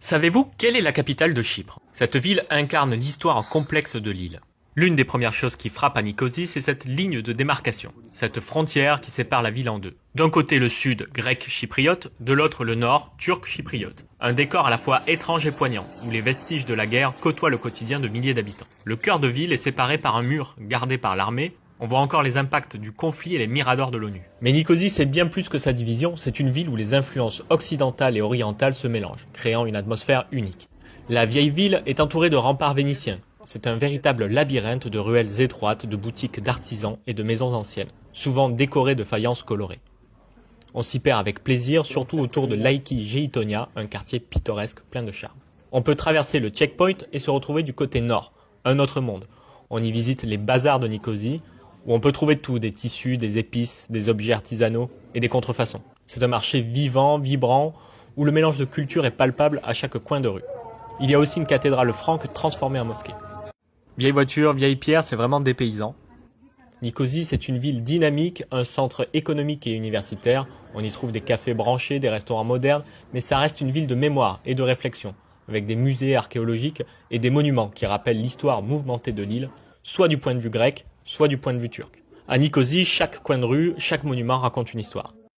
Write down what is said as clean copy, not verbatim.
Savez-vous quelle est la capitale de Chypre? Cette ville incarne l'histoire complexe de l'île. L'une des premières choses qui frappe à Nicosie, c'est cette ligne de démarcation, cette frontière qui sépare la ville en deux. D'un côté le sud grec-chypriote, de l'autre le nord turc-chypriote. Un décor à la fois étrange et poignant, où les vestiges de la guerre côtoient le quotidien de milliers d'habitants. Le cœur de ville est séparé par un mur gardé par l'armée. On voit encore les impacts du conflit et les miradors de l'ONU. Mais Nicosie, c'est bien plus que sa division, c'est une ville où les influences occidentales et orientales se mélangent, créant une atmosphère unique. La vieille ville est entourée de remparts vénitiens. C'est un véritable labyrinthe de ruelles étroites, de boutiques d'artisans et de maisons anciennes, souvent décorées de faïences colorées. On s'y perd avec plaisir, surtout autour de Laiki Geitonia, un quartier pittoresque plein de charme. On peut traverser le checkpoint et se retrouver du côté nord, un autre monde. On y visite les bazars de Nicosie, où on peut trouver tout, des tissus, des épices, des objets artisanaux et des contrefaçons. C'est un marché vivant, vibrant, où le mélange de cultures est palpable à chaque coin de rue. Il y a aussi une cathédrale franque transformée en mosquée. Vieille voiture, vieille pierre, c'est vraiment dépaysant. Nicosie, c'est une ville dynamique, un centre économique et universitaire. On y trouve des cafés branchés, des restaurants modernes, mais ça reste une ville de mémoire et de réflexion, avec des musées archéologiques et des monuments qui rappellent l'histoire mouvementée de l'île, soit du point de vue grec, soit du point de vue turc. À Nicosie, chaque coin de rue, chaque monument raconte une histoire.